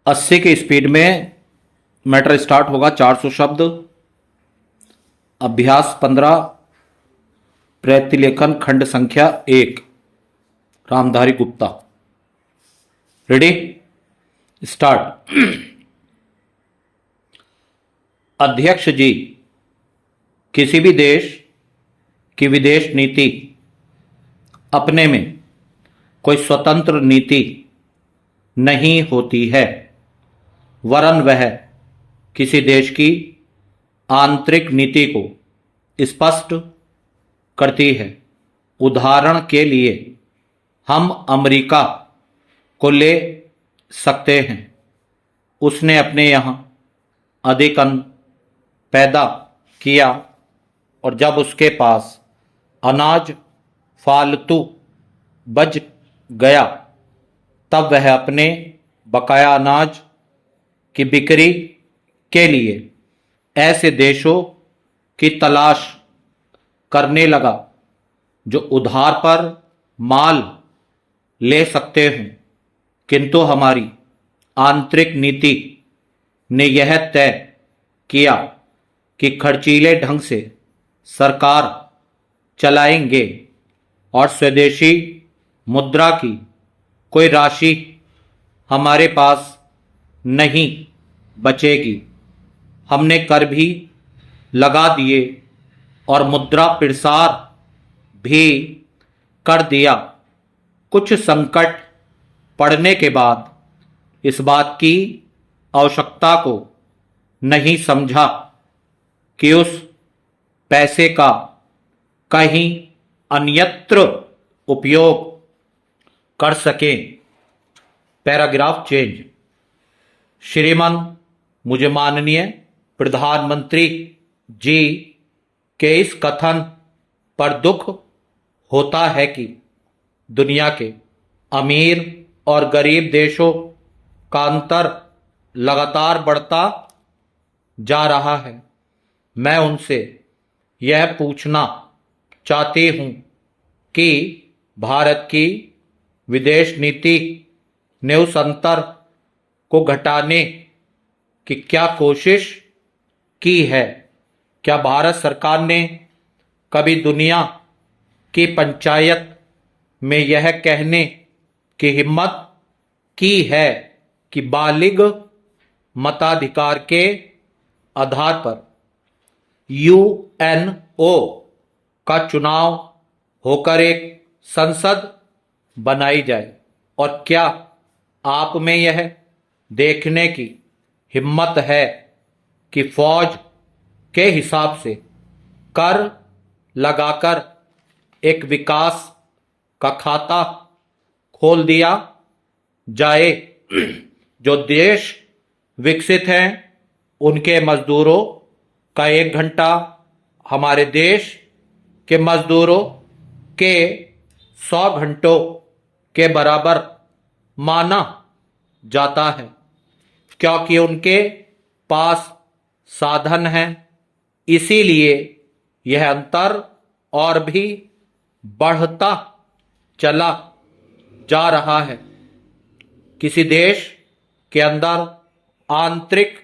80 की स्पीड में matter start होगा। 400 शब्द। अभ्यास 15। प्रतिलेखन खंड संख्या 1। रामधारी गुप्ता। Ready, start. अध्यक्ष जी, किसी भी देश की विदेश नीति अपने में कोई स्वतंत्र नीति नहीं होती है, वरन वह किसी देश की आंतरिक नीति को स्पष्ट करती है। उदाहरण के लिए हम अमेरिका को ले सकते हैं। उसने अपने यहाँ अधिक अन्न पैदा किया और जब उसके पास अनाज फालतू बच गया तब वह अपने बकाया अनाज की बिक्री के लिए ऐसे देशों की तलाश करने लगा जो उधार पर माल ले सकते हों। किंतु हमारी आंतरिक नीति ने यह तय किया कि खर्चीले ढंग से सरकार चलाएंगे और स्वदेशी मुद्रा की कोई राशि हमारे पास नहीं बचेगी। हमने कर भी लगा दिए और मुद्रा प्रसार भी कर दिया। कुछ संकट पड़ने के बाद इस बात की आवश्यकता को नहीं समझा कि उस पैसे का कहीं अन्यत्र उपयोग कर सकें। Paragraph change. श्रीमान, मुझे माननीय प्रधानमंत्री जी के इस कथन पर दुख होता है कि दुनिया के अमीर और गरीब देशों का अंतर लगातार बढ़ता जा रहा है। मैं उनसे यह पूछना चाहती हूं कि भारत की विदेश नीति ने उस अंतर को घटाने की क्या कोशिश की है? क्या भारत सरकार ने कभी दुनिया की पंचायत में यह कहने की हिम्मत की है कि बालिग मताधिकार के आधार पर यूएनओ का चुनाव होकर एक संसद बनाई जाए? और क्या आप में यह देखने की हिम्मत है कि फौज के हिसाब से कर लगाकर एक विकास का खाता खोल दिया जाए? जो देश विकसित हैं उनके मजदूरों का 1 घंटा हमारे देश के मजदूरों के 100 घंटों के बराबर माना जाता है, क्योंकि उनके पास साधन हैं। इसीलिए यह अंतर और भी बढ़ता चला जा रहा है। किसी देश के अंदर आंतरिक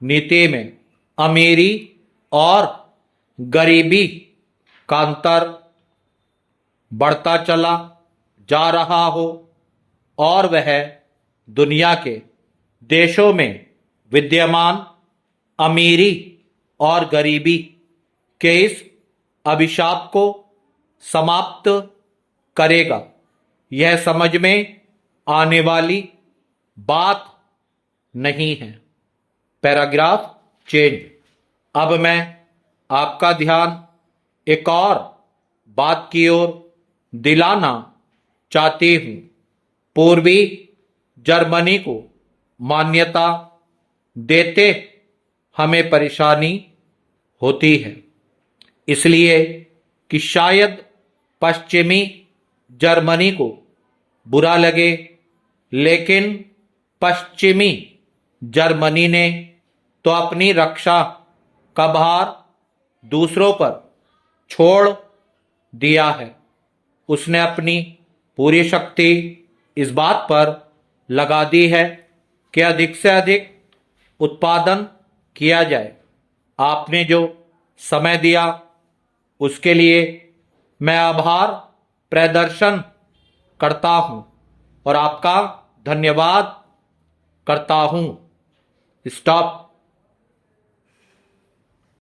नीति में अमीरी और गरीबी का अंतर बढ़ता चला जा रहा हो और वह दुनिया के देशों में विद्यमान अमीरी और गरीबी के इस अभिशाप को समाप्त करेगा, यह समझ में आने वाली बात नहीं है। Paragraph change. अब मैं आपका ध्यान एक और बात की ओर दिलाना चाहती हूं। पूर्वी जर्मनी को मान्यता देते हमें परेशानी होती है, इसलिए कि शायद पश्चिमी जर्मनी को बुरा लगे, लेकिन पश्चिमी जर्मनी ने तो अपनी रक्षा का भार दूसरों पर छोड़ दिया है। उसने अपनी पूरी शक्ति इस बात पर लगा दी है कि अधिक से अधिक उत्पादन किया जाए। आपने जो समय दिया उसके लिए मैं आभार प्रदर्शन करता हूं और आपका धन्यवाद करता हूं। स्टॉप।